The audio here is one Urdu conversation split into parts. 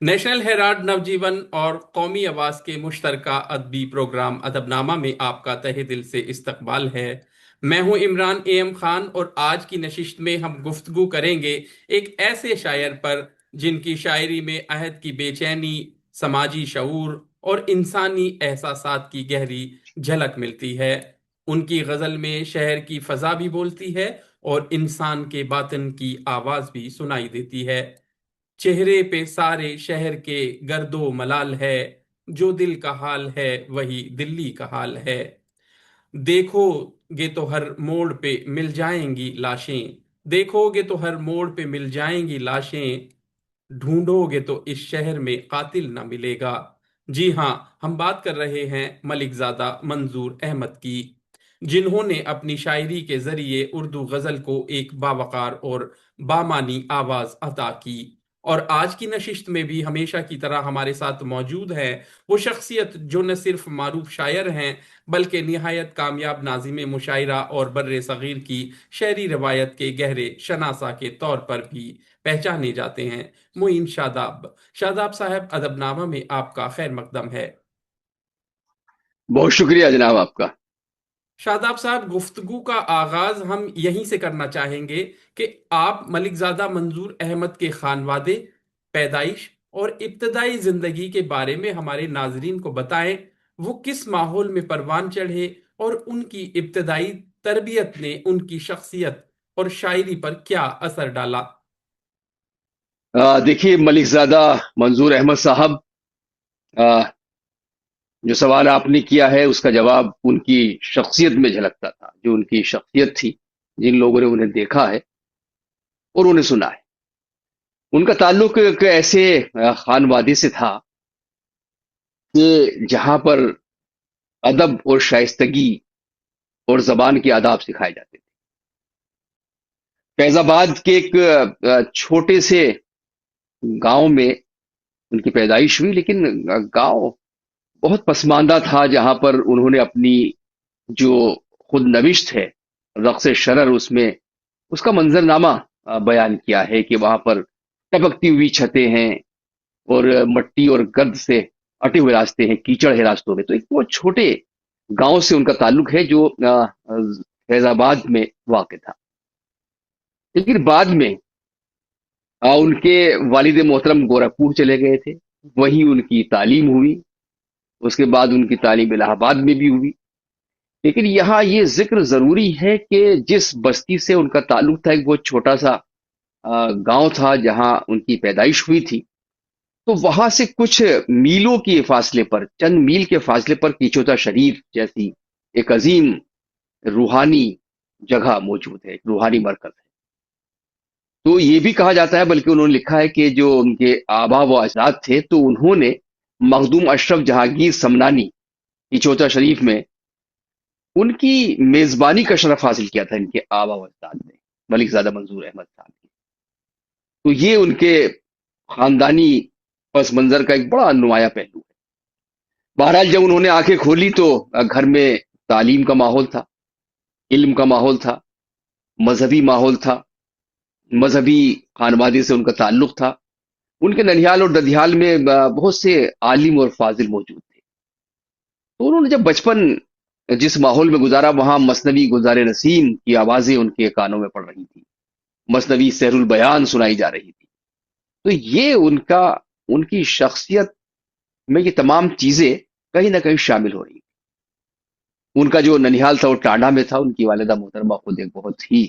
نیشنل ہیراڈ نوجیون اور قومی آواز کے مشترکہ ادبی پروگرام ادب نامہ میں آپ کا تہہ دل سے استقبال ہے۔ میں ہوں عمران اے ایم خان، اور آج کی نشست میں ہم گفتگو کریں گے ایک ایسے شاعر پر جن کی شاعری میں عہد کی بے چینی، سماجی شعور اور انسانی احساسات کی گہری جھلک ملتی ہے۔ ان کی غزل میں شہر کی فضا بھی بولتی ہے اور انسان کے باطن کی آواز بھی سنائی دیتی ہے۔ چہرے پہ سارے شہر کے گرد و ملال ہے، جو دل کا حال ہے وہی دلی کا حال ہے۔ دیکھو گے تو ہر موڑ پہ مل جائیں گی لاشیں، دیکھو گے تو ہر موڑ پہ مل جائیں گی لاشیں، ڈھونڈو گے تو اس شہر میں قاتل نہ ملے گا۔ جی ہاں، ہم بات کر رہے ہیں ملک زادہ منظور احمد کی، جنہوں نے اپنی شاعری کے ذریعے اردو غزل کو ایک باوقار اور بامانی آواز عطا کی۔ اور آج کی نشست میں بھی ہمیشہ کی طرح ہمارے ساتھ موجود ہے وہ شخصیت جو نہ صرف معروف شاعر ہیں بلکہ نہایت کامیاب ناظم مشاعرہ اور بر صغیر کی شعری روایت کے گہرے شناسہ کے طور پر بھی پہچانے جاتے ہیں۔ معین شاداب، شاداب صاحب، ادب نامہ میں آپ کا خیر مقدم ہے۔ بہت شکریہ جناب آپ کا۔ شاداب صاحب، گفتگو کا آغاز ہم یہیں سے کرنا چاہیں گے کہ آپ ملک زادہ منظور احمد کے خانوادے، پیدائش اور ابتدائی زندگی کے بارے میں ہمارے ناظرین کو بتائیں۔ وہ کس ماحول میں پروان چڑھے اور ان کی ابتدائی تربیت نے ان کی شخصیت اور شاعری پر کیا اثر ڈالا؟ دیکھیے ملک زادہ منظور احمد صاحب، آ، جو سوال آپ نے کیا ہے اس کا جواب ان کی شخصیت میں جھلکتا تھا۔ جو ان کی شخصیت تھی، جن لوگوں نے انہیں دیکھا ہے اور انہیں سنا ہے، ان کا تعلق ایک ایسے خانوادے سے تھا کہ جہاں پر ادب اور شائستگی اور زبان کے آداب سکھائے جاتے تھے۔ فیض آباد کے ایک چھوٹے سے گاؤں میں ان کی پیدائش ہوئی، لیکن گاؤں بہت پسماندہ تھا، جہاں پر انہوں نے اپنی جو خود نوشت ہے رقص شرر، اس میں اس کا منظرنامہ بیان کیا ہے کہ وہاں پر ٹپکتی ہوئی چھتیں ہیں اور مٹی اور گرد سے اٹے ہوئے راستے ہیں، کیچڑ ہے راستوں میں۔ تو ایک وہ چھوٹے گاؤں سے ان کا تعلق ہے جو فیض آباد میں واقع تھا۔ لیکن بعد میں ان کے والد محترم گورکھپور چلے گئے تھے، وہیں ان کی تعلیم ہوئی۔ اس کے بعد ان کی تعلیم الہ آباد میں بھی ہوئی۔ لیکن یہاں یہ ذکر ضروری ہے کہ جس بستی سے ان کا تعلق تھا، ایک بہت چھوٹا سا گاؤں تھا جہاں ان کی پیدائش ہوئی تھی، تو وہاں سے کچھ میلوں کے فاصلے پر، چند میل کے فاصلے پر کیچوتا شریف جیسی ایک عظیم روحانی جگہ موجود ہے، ایک روحانی مرکز ہے۔ تو یہ بھی کہا جاتا ہے، بلکہ انہوں نے لکھا ہے کہ جو ان کے آبا و اجداد تھے تو انہوں نے مخدوم اشرف جہانگیر سمنانی کیچوتا شریف میں ان کی میزبانی کا شرف حاصل کیا تھا، ان کے آبا و اجداد نے، ملک زادہ منظور احمد صاحب کی۔ تو یہ ان کے خاندانی پس منظر کا ایک بڑا نمایاں پہلو ہے۔ بہرحال جب انہوں نے آنکھیں کھولی تو گھر میں تعلیم کا ماحول تھا، علم کا ماحول تھا، مذہبی ماحول تھا، مذہبی خانوادے سے ان کا تعلق تھا۔ ان کے ننھیال اور ددھیال میں بہت سے عالم اور فاضل موجود تھے۔ تو انہوں نے جب بچپن جس ماحول میں گزارا، وہاں مثنوی گلزار نسیم کی آوازیں ان کے کانوں میں پڑ رہی تھی، مثنوی سحر البیان سنائی جا رہی تھی۔ تو یہ ان کی شخصیت میں یہ تمام چیزیں کہیں نہ کہیں شامل ہو رہی تھی۔ ان کا جو ننھیال تھا وہ ٹانڈا میں تھا۔ ان کی والدہ محترمہ خود ایک بہت ہی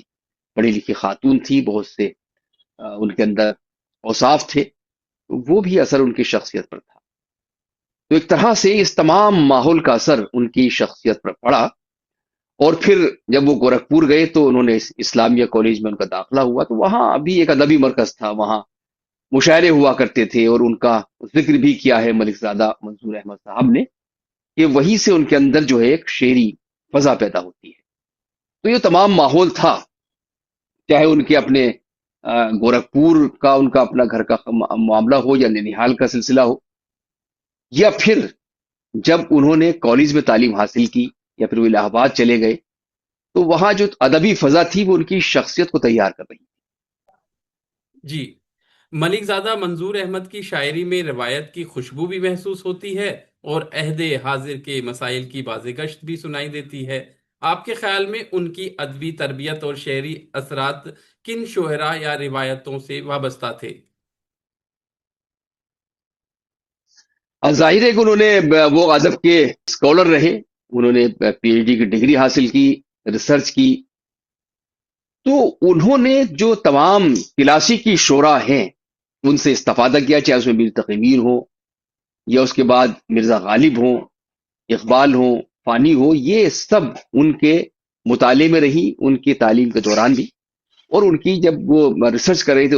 پڑھی لکھی خاتون تھی، بہت سے ان کے اندر اوصاف تھے، وہ بھی اثر ان کی شخصیت پر تھا۔ تو ایک طرح سے اس تمام ماحول کا اثر ان کی شخصیت پر پڑا۔ اور پھر جب وہ گورکھپور گئے تو انہوں نے اسلامیہ کالج میں ان کا داخلہ ہوا، تو وہاں ابھی ایک ادبی مرکز تھا، وہاں مشاعرے ہوا کرتے تھے، اور ان کا ذکر بھی کیا ہے ملک زادہ منظور احمد صاحب نے کہ وہیں سے ان کے اندر جو ہے ایک شعری فضا پیدا ہوتی ہے۔ تو یہ تمام ماحول تھا، چاہے ان کے اپنے گورکھپور کا ان کا اپنا گھر کا معاملہ ہو، یا ننھیال کا سلسلہ ہو، یا پھر جب انہوں نے کالج میں تعلیم حاصل کی، یا پھر وہ الہ آباد چلے گئے، تو وہاں جو ادبی فضا تھی وہ ان کی شخصیت کو تیار کر رہی جی، ملک زادہ منظور احمد کی شاعری میں روایت کی خوشبو بھی محسوس ہوتی ہے اور عہد حاضر کے مسائل کی بازگشت بھی سنائی دیتی ہے۔ آپ کے خیال میں ان کی ادبی تربیت اور شعری اثرات کن شعراء یا روایتوں سے وابستہ تھے؟ ظاہر ہے کہ انہوں نے وہ ادب کے اسکالر رہے، انہوں نے پی ایچ ڈی کی ڈگری حاصل کی، ریسرچ کی، تو انہوں نے جو تمام کلاسیکی شعراء ہیں ان سے استفادہ کیا، چاہے اس میں میر تقی میر ہو یا اس کے بعد مرزا غالب ہوں، اقبال ہوں، فانی ہو، یہ سب ان کے مطالعے میں رہی، ان کی تعلیم کے دوران بھی، اور ان کی جب وہ ریسرچ کر رہے تھے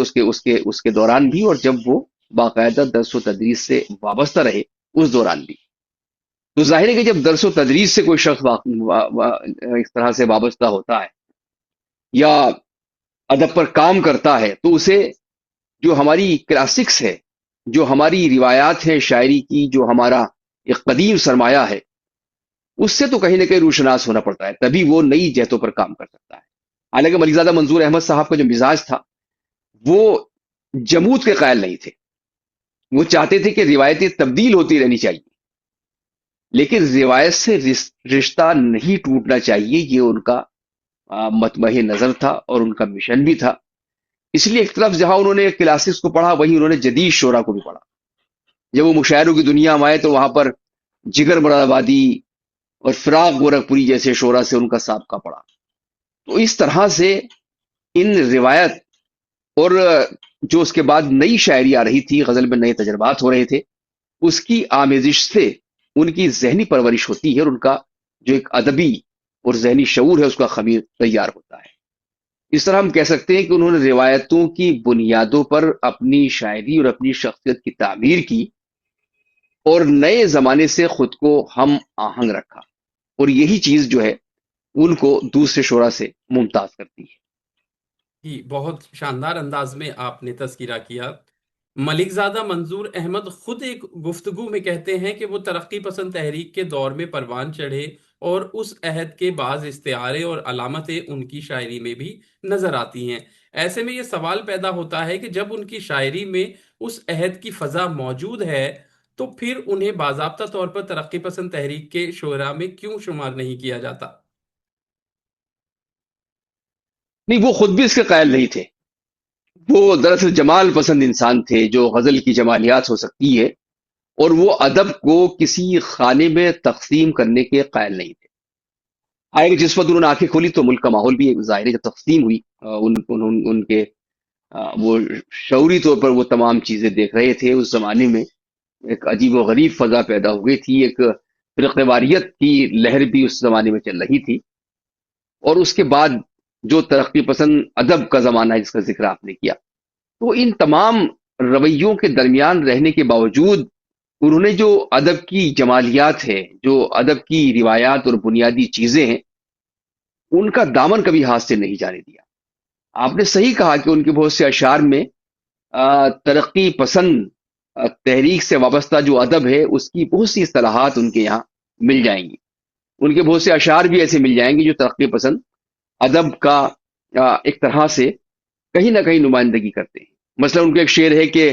اس کے دوران بھی، اور جب وہ باقاعدہ درس و تدریس سے وابستہ رہے اس دوران بھی۔ تو ظاہر ہے کہ جب درس و تدریس سے کوئی شخص اس طرح سے وابستہ ہوتا ہے یا ادب پر کام کرتا ہے، تو اسے جو ہماری کلاسکس ہے، جو ہماری روایات ہیں شاعری کی، جو ہمارا ایک قدیم سرمایہ ہے، اس سے تو کہیں نہ کہیں روشناس ہونا پڑتا ہے، تبھی وہ نئی جہتوں پر کام کر سکتا ہے۔ حالانکہ ملک زادہ منظور احمد صاحب کا جو مزاج تھا وہ جمود کے قائل نہیں تھے، وہ چاہتے تھے کہ روایتیں تبدیل ہوتی رہنی چاہیے، لیکن روایت سے رشتہ نہیں ٹوٹنا چاہیے، یہ ان کا مطمع نظر تھا اور ان کا مشن بھی تھا۔ اس لیے ایک طرف جہاں انہوں نے کلاسکس کو پڑھا، وہیں انہوں نے جدید شعراء کو بھی پڑھا۔ جب وہ مشاعروں کی دنیا میں آئے تو وہاں پر جگر مراد آبادی اور فراق گورکھپوری جیسے شعراء سے ان کا سابقہ پڑا۔ تو اس طرح سے ان روایت اور جو اس کے بعد نئی شاعری آ رہی تھی، غزل میں نئے تجربات ہو رہے تھے، اس کی آمیزش سے ان کی ذہنی پرورش ہوتی ہے، اور ان کا جو ایک ادبی اور ذہنی شعور ہے اس کا خمیر تیار ہوتا ہے۔ اس طرح ہم کہہ سکتے ہیں کہ انہوں نے روایتوں کی بنیادوں پر اپنی شاعری اور اپنی شخصیت کی تعمیر کی، اور نئے زمانے سے خود کو ہم آہنگ رکھا، اور یہی چیز جو ہے ان کو دوسرے شعراء سے ممتاز کرتی ہے۔ جی، بہت شاندار انداز میں آپ نے تذکرہ کیا۔ ملک زادہ منظور احمد خود ایک گفتگو میں کہتے ہیں کہ وہ ترقی پسند تحریک کے دور میں پروان چڑھے اور اس عہد کے بعض استعارے اور علامتیں ان کی شاعری میں بھی نظر آتی ہیں۔ ایسے میں یہ سوال پیدا ہوتا ہے کہ جب ان کی شاعری میں اس عہد کی فضا موجود ہے تو پھر انہیں باضابطہ طور پر ترقی پسند تحریک کے شعراء میں کیوں شمار نہیں کیا جاتا؟ نہیں، وہ خود بھی اس کے قائل نہیں تھے، وہ دراصل جمال پسند انسان تھے، جو غزل کی جمالیات ہو سکتی ہے، اور وہ ادب کو کسی خانے میں تقسیم کرنے کے قائل نہیں تھے۔ آئے کہ جس وقت انہوں نے آنکھیں کھولی تو ملک کا ماحول بھی ایک ظاہر ہے کہ تقسیم ہوئی، ان کے وہ شعوری طور پر وہ تمام چیزیں دیکھ رہے تھے۔ اس زمانے میں ایک عجیب و غریب فضا پیدا ہو گئی تھی، ایک فرقہ واریت کی لہر بھی اس زمانے میں چل رہی تھی، اور اس کے بعد جو ترقی پسند ادب کا زمانہ ہے جس کا ذکر آپ نے کیا، تو ان تمام رویوں کے درمیان رہنے کے باوجود انہوں نے جو ادب کی جمالیات ہے، جو ادب کی روایات اور بنیادی چیزیں ہیں، ان کا دامن کبھی ہاتھ سے نہیں جانے دیا۔ آپ نے صحیح کہا کہ ان کے بہت سے اشعار میں ترقی پسند تحریک سے وابستہ جو ادب ہے اس کی بہت سی اصطلاحات ان کے یہاں مل جائیں گی۔ ان کے بہت سے اشعار بھی ایسے مل جائیں گے جو ترقی پسند ادب کا ایک طرح سے کہیں نہ کہیں نمائندگی کرتے ہیں۔ مثلا ان کا ایک شعر ہے کہ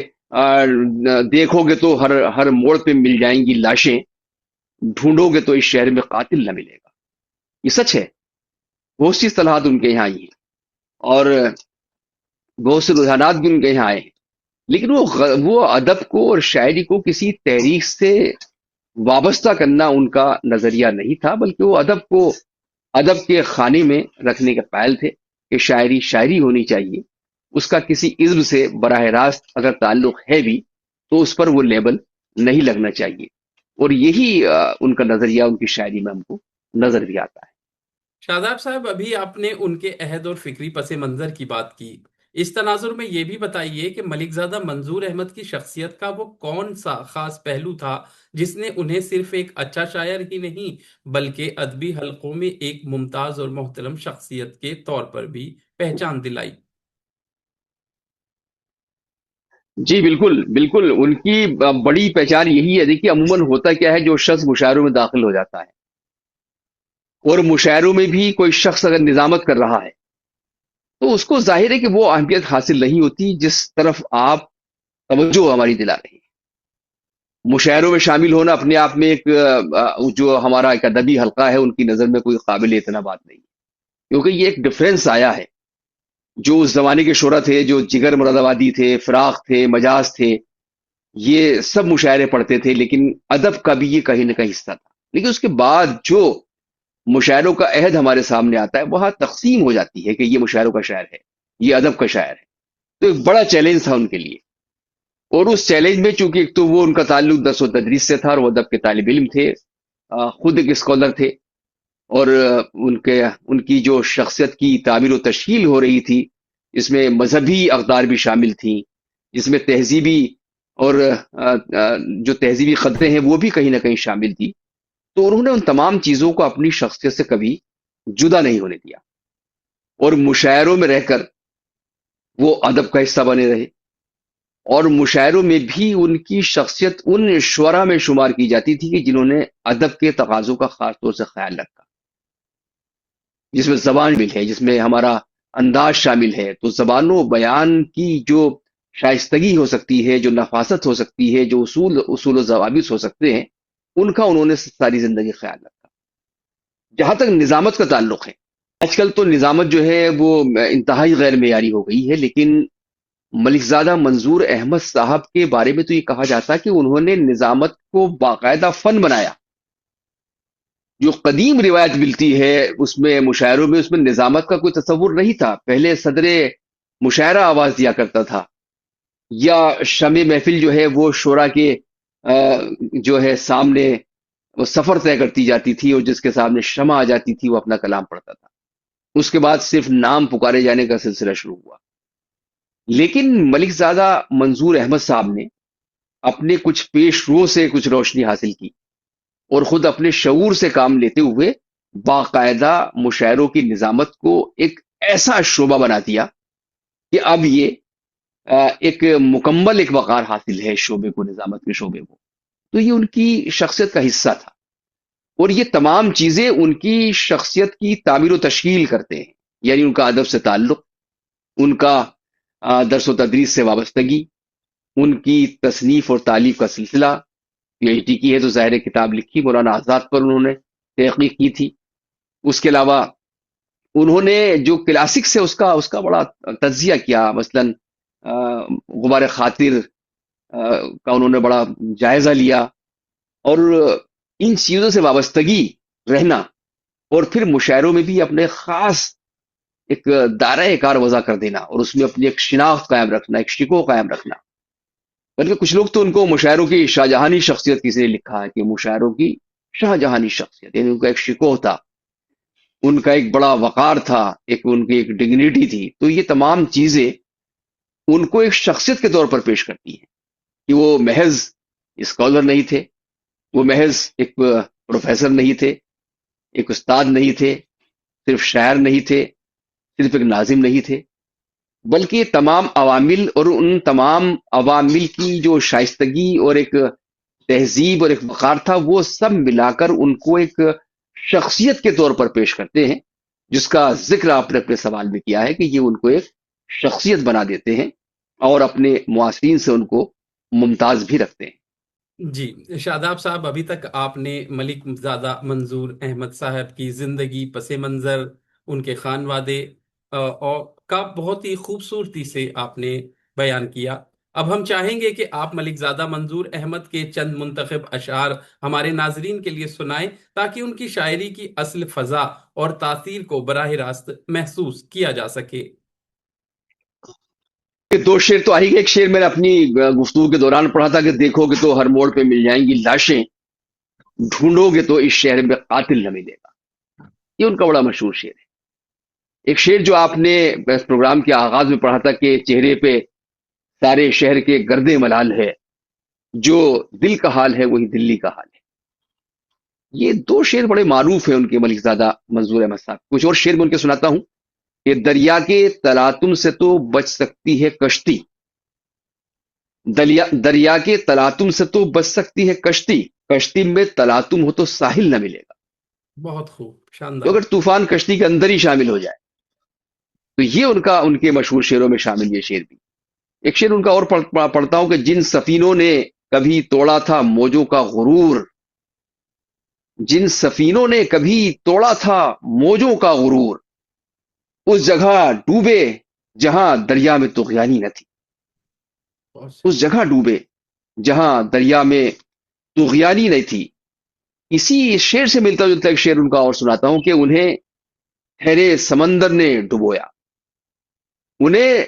دیکھو گے تو ہر ہر موڑ پہ مل جائیں گی لاشیں، ڈھونڈو گے تو اس شہر میں قاتل نہ ملے گا۔ یہ سچ ہے، بہت سی اصطلاحات ان کے یہاں آئی ہیں، اور بہت سے رجحانات بھی ان کے یہاں آئے ہیں، لیکن وہ ادب کو اور شاعری کو کسی تحریک سے وابستہ کرنا ان کا نظریہ نہیں تھا، بلکہ وہ ادب کے خانے میں رکھنے کے قائل تھے کہ شاعری شاعری ہونی چاہیے، اس کا کسی عزم سے براہ راست اگر تعلق ہے بھی تو اس پر وہ لیبل نہیں لگنا چاہیے، اور یہی ان کا نظریہ ان کی شاعری میں ہم کو نظر بھی آتا ہے۔ شاداب صاحب، ابھی آپ نے ان کے عہد اور فکری پس منظر کی بات کی۔ اس تناظر میں یہ بھی بتائیے کہ ملک زادہ منظور احمد کی شخصیت کا وہ کون سا خاص پہلو تھا جس نے انہیں صرف ایک اچھا شاعر ہی نہیں بلکہ ادبی حلقوں میں ایک ممتاز اور محترم شخصیت کے طور پر بھی پہچان دلائی؟ جی بالکل بالکل، ان کی بڑی پہچان یہی ہے۔ دیکھیے عموماً ہوتا کیا ہے، جو شخص مشاعروں میں داخل ہو جاتا ہے اور مشاعروں میں بھی کوئی شخص اگر نظامت کر رہا ہے تو اس کو ظاہر ہے کہ وہ اہمیت حاصل نہیں ہوتی جس طرف آپ توجہ ہماری دلا رہی ہے۔ مشاعروں میں شامل ہونا اپنے آپ میں ایک جو ہمارا ایک ادبی حلقہ ہے ان کی نظر میں کوئی قابل اعتنا بات نہیں، کیونکہ یہ ایک ڈفرینس آیا ہے۔ جو اس زمانے کے شعراء تھے، جو جگر مراد آبادی تھے، فراق تھے، مجاز تھے، یہ سب مشاعرے پڑھتے تھے، لیکن ادب کا بھی یہ کہیں نہ کہیں حصہ تھا۔ لیکن اس کے بعد جو مشاعروں کا عہد ہمارے سامنے آتا ہے، وہاں تقسیم ہو جاتی ہے کہ یہ مشاعروں کا شاعر ہے، یہ ادب کا شاعر ہے۔ تو ایک بڑا چیلنج تھا ان کے لیے، اور اس چیلنج میں چونکہ ایک تو وہ ان کا تعلق درس و تدریس سے تھا، اور وہ ادب کے طالب علم تھے، خود ایک اسکالر تھے، اور ان کی جو شخصیت کی تعمیر و تشکیل ہو رہی تھی، اس میں مذہبی اقدار بھی شامل تھیں، جس میں تہذیبی اور جو تہذیبی قدریں ہیں وہ بھی کہیں نہ کہیں شامل تھی۔ تو انہوں نے ان تمام چیزوں کو اپنی شخصیت سے کبھی جدا نہیں ہونے دیا، اور مشاعروں میں رہ کر وہ ادب کا حصہ بنے رہے، اور مشاعروں میں بھی ان کی شخصیت ان شعراء میں شمار کی جاتی تھی کہ جنہوں نے ادب کے تقاضوں کا خاص طور سے خیال رکھا، جس میں زبان شامل ہے، جس میں ہمارا انداز شامل ہے۔ تو زبان و بیان کی جو شائستگی ہو سکتی ہے، جو نفاست ہو سکتی ہے، جو اصول و ضوابط ہو سکتے ہیں، ان کا انہوں نے ساری زندگی خیال رکھا۔ جہاں تک نظامت کا تعلق ہے، آج کل تو نظامت جو ہے وہ انتہائی غیر معیاری ہو گئی ہے، لیکن ملک زادہ منظور احمد صاحب کے بارے میں تو یہ کہا جاتا ہے کہ انہوں نے نظامت کو باقاعدہ فن بنایا۔ جو قدیم روایت ملتی ہے اس میں مشاعروں میں، اس میں نظامت کا کوئی تصور نہیں تھا۔ پہلے صدر مشاعرہ آواز دیا کرتا تھا، یا شمع محفل جو ہے وہ شعراء کے جو ہے سامنے وہ سفر طے کرتی جاتی تھی، اور جس کے سامنے شمع آ جاتی تھی وہ اپنا کلام پڑھتا تھا۔ اس کے بعد صرف نام پکارے جانے کا سلسلہ شروع ہوا۔ لیکن ملک زادہ منظور احمد صاحب نے اپنے کچھ پیش رو سے کچھ روشنی حاصل کی، اور خود اپنے شعور سے کام لیتے ہوئے باقاعدہ مشاعروں کی نظامت کو ایک ایسا شعبہ بنا دیا کہ اب یہ ایک مکمل ایک وقار حاصل ہے اس شعبے کو، نظامت کے شعبے کو۔ تو یہ ان کی شخصیت کا حصہ تھا، اور یہ تمام چیزیں ان کی شخصیت کی تعمیر و تشکیل کرتے ہیں، یعنی ان کا ادب سے تعلق، ان کا درس و تدریس سے وابستگی، ان کی تصنیف اور تالیف کا سلسلہ۔ پی ایچ ڈی کی ہے تو ظاہر کتاب لکھی، مولانا آزاد پر انہوں نے تحقیق کی تھی۔ اس کے علاوہ انہوں نے جو کلاسکس ہے اس کا بڑا تجزیہ کیا، مثلا غبار خاطر کا انہوں نے بڑا جائزہ لیا، اور ان چیزوں سے وابستگی رہنا، اور پھر مشاعروں میں بھی اپنے خاص ایک دائرہ کار وضع کر دینا، اور اس میں اپنی ایک شناخت قائم رکھنا، ایک شکو قائم رکھنا۔ بلکہ کچھ لوگ تو ان کو مشاعروں کی شاہجہانی شخصیت کسی نے لکھا ہے کہ مشاعروں کی شاہجہانی شخصیت، یعنی ان کا ایک شکوہ تھا، ان کا ایک بڑا وقار تھا، ان کی ایک ڈگنیٹی تھی۔ تو یہ تمام چیزیں ان کو ایک شخصیت کے طور پر پیش کرتی ہیں کہ وہ محض اسکالر نہیں تھے، وہ محض ایک پروفیسر نہیں تھے، ایک استاد نہیں تھے، صرف شاعر نہیں تھے، صرف ایک ناظم نہیں تھے، بلکہ یہ تمام عوامل، اور ان تمام عوامل کی جو شائستگی اور ایک تہذیب اور ایک وقار تھا، وہ سب ملا کر ان کو ایک شخصیت کے طور پر پیش کرتے ہیں، جس کا ذکر آپ نے اپنے سوال میں کیا ہے کہ یہ ان کو ایک شخصیت بنا دیتے ہیں، اور اپنے معاصرین سے ان کو ممتاز بھی رکھتے ہیں۔ جی شاداب صاحب، ابھی تک آپ نے ملک زادہ منظور احمد صاحب کی زندگی، پس منظر، ان کے خانوادے اور کا بہت ہی خوبصورتی سے آپ نے بیان کیا۔ اب ہم چاہیں گے کہ آپ ملک زادہ منظور احمد کے چند منتخب اشعار ہمارے ناظرین کے لیے سنائیں، تاکہ ان کی شاعری کی اصل فضا اور تاثیر کو براہ راست محسوس کیا جا سکے۔ یہ دو شعر تو آئی گئے، ایک شعر میں نے اپنی گفتگو کے دوران پڑھا تھا کہ دیکھو گے تو ہر موڑ پہ مل جائیں گی لاشیں، ڈھونڈو گے تو اس شہر میں قاتل نہ ملے گا۔ یہ ان کا بڑا مشہور شعر ہے۔ ایک شعر جو آپ نے اس پروگرام کے آغاز میں پڑھا تھا کہ چہرے پہ سارے شہر کے گرد ملال ہے، جو دل کا حال ہے وہی دلی کا حال ہے۔ یہ دو شعر بڑے معروف ہیں ان کے، ملک زادہ منظور احمد صاحب۔ کچھ اور شعر میں ان کے سناتا ہوں کہ دریا کے تلاطم سے تو بچ سکتی ہے کشتی، دریا کے تلاطم سے تو بچ سکتی ہے کشتی، کشتی میں تلاطم ہو تو ساحل نہ ملے گا۔ بہت خوب، تو شاندار۔ اگر طوفان کشتی کے اندر ہی شامل ہو جائے تو یہ ان کے مشہور شعروں میں شامل یہ شعر بھی۔ ایک شعر ان کا اور پڑھتا ہوں کہ جن سفینوں نے کبھی توڑا تھا موجوں کا غرور، جن سفینوں نے کبھی توڑا تھا موجوں کا غرور، اس جگہ ڈوبے جہاں دریا میں طغیانی نہ تھی، بہت سے اس جگہ ڈوبے جہاں دریا میں طغیانی نہیں تھی۔ اسی شعر سے ملتا جلتا ایک شعر ان کا اور سناتا ہوں کہ انہیں ٹھہرے سمندر نے ڈبویا، انہیں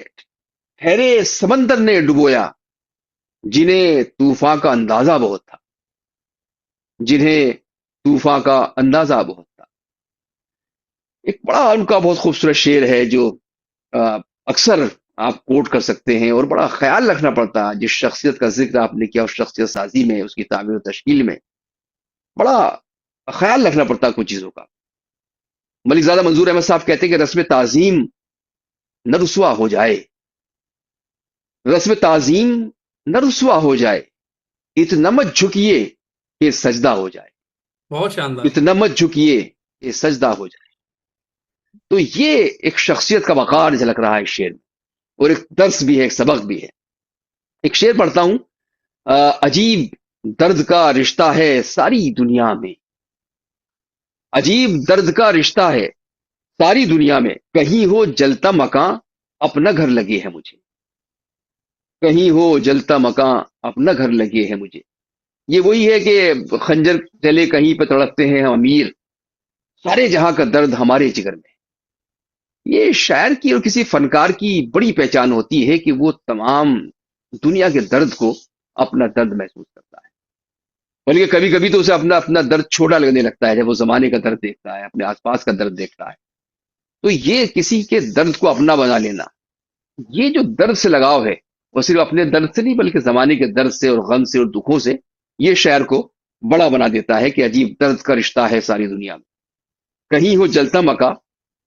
ٹھہرے سمندر نے ڈبویا، جنہیں طوفان کا اندازہ بہت تھا، جنہیں طوفان کا اندازہ بہت تھا۔ ایک بڑا ان کا بہت خوبصورت شعر ہے جو اکثر آپ کوٹ کر سکتے ہیں، اور بڑا خیال رکھنا پڑتا ہے جس شخصیت کا ذکر آپ نے کیا اس شخصیت سازی میں، اس کی تعمیر و تشکیل میں بڑا خیال رکھنا پڑتا ہے کچھ چیزوں کا۔ ملک زادہ منظور احمد صاحب کہتے ہیں کہ رسم تعظیم نہ رسوا ہو جائے، رسم تعظیم نہ رسوا ہو جائے، اتنا مت جھکیے کہ سجدہ ہو جائے، بہت شاندار. اتنا مت جھکیے کہ سجدہ ہو جائے۔ تو یہ ایک شخصیت کا وقار جھلک رہا ہے اس شعر میں، اور ایک درس بھی ہے، ایک سبق بھی ہے۔ ایک شعر پڑھتا ہوں، عجیب درد کا رشتہ ہے ساری دنیا میں، عجیب درد کا رشتہ ہے ساری دنیا میں، کہیں ہو جلتا مکان اپنا گھر لگے ہے مجھے، کہیں ہو جلتا مکان اپنا گھر لگے ہے مجھے۔ یہ وہی ہے کہ خنجر چلے کہیں پہ تڑپتے ہیں ہم امیر، سارے جہاں کا درد ہمارے جگر میں۔ یہ شاعر کی اور کسی فنکار کی بڑی پہچان ہوتی ہے کہ وہ تمام دنیا کے درد کو اپنا درد محسوس کرتا ہے، بلکہ کبھی کبھی تو اسے اپنا اپنا درد چھوٹا لگنے لگتا ہے جب وہ زمانے کا درد دیکھتا ہے، اپنے آس پاس کا درد دیکھتا ہے۔ تو یہ کسی کے درد کو اپنا بنا لینا، یہ جو درد سے لگاؤ ہے، وہ صرف اپنے درد سے نہیں بلکہ زمانے کے درد سے اور غم سے اور دکھوں سے، یہ شاعر کو بڑا بنا دیتا ہے کہ عجیب درد کا رشتہ ہے ساری دنیا میں، کہیں ہو جلتا مکا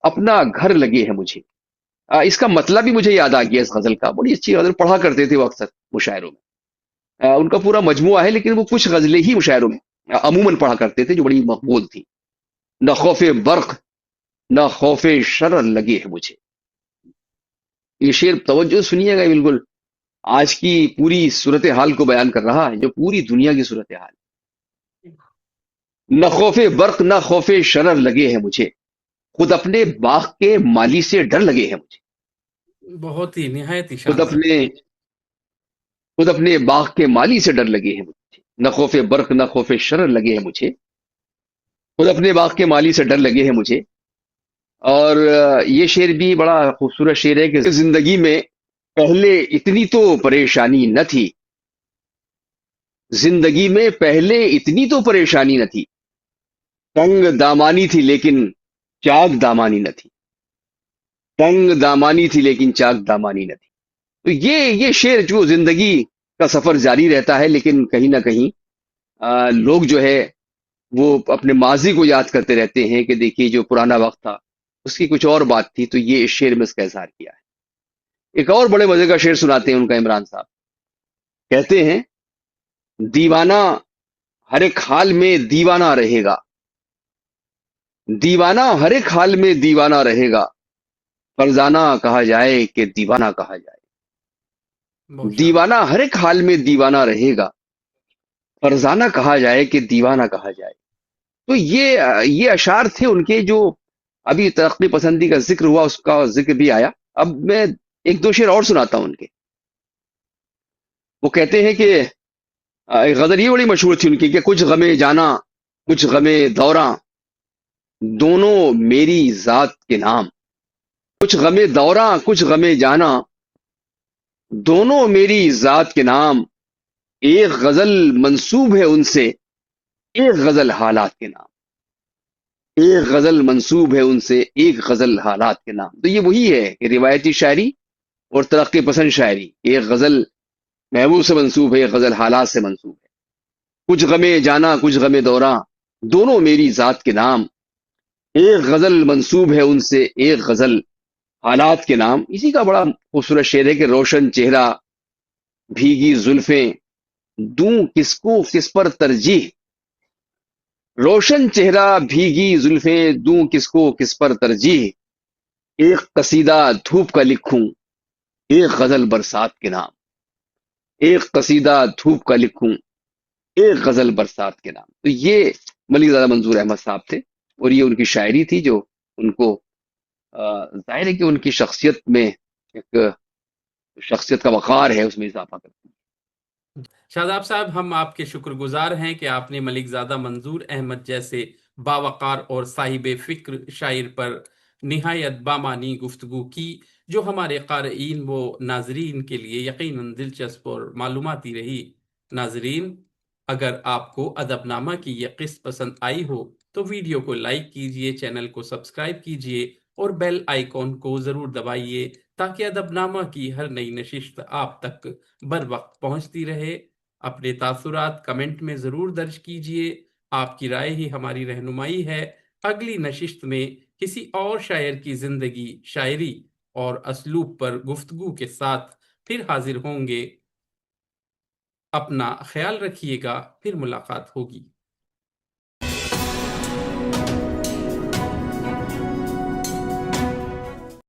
اپنا گھر لگے ہے مجھے۔ اس کا مطلب بھی مجھے یاد آ گیا اس غزل کا، بڑی اچھی غزل پڑھا کرتے تھے وہ اکثر مشاعروں میں۔ ان کا پورا مجموعہ ہے لیکن وہ کچھ غزلیں ہی مشاعروں میں عموماً پڑھا کرتے تھے جو بڑی مقبول تھی۔ نہ خوف برق نہ خوف شرر لگے ہے مجھے، یہ شعر توجہ سنیے گا، بالکل آج کی پوری صورتحال کو بیان کر رہا ہے، جو پوری دنیا کی صورتحال۔ نہ خوف برق نہ خوف شرر لگے ہے مجھے، خود اپنے باغ کے مالی سے ڈر لگے ہے مجھے، بہت ہی نہایت ہی خود شاندار. اپنے خود اپنے باغ کے مالی سے ڈر لگے ہیں مجھے، نہ خوف برق نہ خوف شرر لگے ہیں مجھے، خود اپنے باغ کے مالی سے ڈر لگے ہیں مجھے۔ اور یہ شعر بھی بڑا خوبصورت شعر ہے کہ زندگی میں پہلے اتنی تو پریشانی نہ تھی، زندگی میں پہلے اتنی تو پریشانی نہ تھی، تنگ دامانی تھی لیکن چاک دامانی نہ تھی، تنگ دامانی تھی لیکن چاک دامانی نہ تھی۔ تو یہ شعر جو زندگی کا سفر جاری رہتا ہے لیکن کہیں نہ کہیں لوگ جو ہے وہ اپنے ماضی کو یاد کرتے رہتے ہیں کہ دیکھیے جو پرانا وقت تھا اس کی کچھ اور بات تھی، تو یہ اس شعر میں اس کا اظہار کیا ہے۔ ایک اور بڑے مزے کا شعر سناتے ہیں ان کا عمران صاحب، کہتے ہیں دیوانہ ہر ایک حال میں دیوانہ رہے گا، دیوانہ ہر ایک حال میں دیوانہ رہے گا، فرزانہ کہا جائے کہ دیوانہ کہا جائے، بہت شاندار. دیوانہ ہر ایک حال میں دیوانہ رہے گا، فرزانہ کہا جائے کہ دیوانہ کہا جائے۔ تو یہ اشعار تھے ان کے، جو ابھی ترقی پسندی کا ذکر ہوا اس کا ذکر بھی آیا۔ اب میں ایک دو شعر اور سناتا ہوں ان کے۔ وہ کہتے ہیں کہ ایک غزل یہ بڑی مشہور تھی ان کی کہ کچھ غمے جانا کچھ غمے دوراں دونوں میری ذات کے نام، کچھ غمے دوراں کچھ غمے جانا دونوں میری ذات کے نام، ایک غزل منسوب ہے ان سے ایک غزل حالات کے نام، ایک غزل منسوب ہے ان سے ایک غزل حالات کے نام۔ تو یہ وہی ہے کہ روایتی شاعری اور ترقی پسند شاعری، ایک غزل محبوب سے منسوب ہے ایک غزل حالات سے منسوب ہے، کچھ غمے جانا کچھ غمے دوراں دونوں میری ذات کے نام، ایک غزل منسوب ہے ان سے ایک غزل حالات کے نام۔ اسی کا بڑا خوبصورت شعر ہے کہ روشن چہرہ بھیگی زلفیں دوں کس کو کس پر ترجیح، روشن چہرہ بھیگی زلفیں دوں کس کو کس پر ترجیح، ایک قصیدہ دھوپ کا لکھوں ایک غزل برسات کے نام، ایک قصیدہ دھوپ کا لکھوں، ایک غزل برسات کے نام. تو یہ ملک زادہ منظور احمد صاحب تھے، اور یہ ان کی شاعری تھی جو ان کو ظاہر ہے کہ ان کی شخصیت میں ایک شخصیت کا وقار ہے، اس میں اضافہ کرتی شاداب صاحب، ہم آپ کے شکر گزار ہیں کہ آپ نے ملک زادہ منظور احمد جیسے باوقار اور صاحب فکر شاعر پر نہایت بامانی گفتگو کی، جو ہمارے قارئین و ناظرین کے لیے یقیناً دلچسپ اور معلوماتی رہی. ناظرین، اگر آپ کو ادب نامہ کی یہ قسط پسند آئی ہو تو ویڈیو کو لائک کیجئے، چینل کو سبسکرائب کیجئے اور بیل آئیکن کو ضرور دبائیے تاکہ ادب نامہ کی ہر نئی نشست آپ تک بر وقت پہنچتی رہے. اپنے تاثرات کمنٹ میں ضرور درج کیجئے، آپ کی رائے ہی ہماری رہنمائی ہے. اگلی نشست میں کسی اور شاعر کی زندگی، شاعری اور اسلوب پر گفتگو کے ساتھ پھر حاضر ہوں گے. اپنا خیال رکھیے گا، پھر ملاقات ہوگی.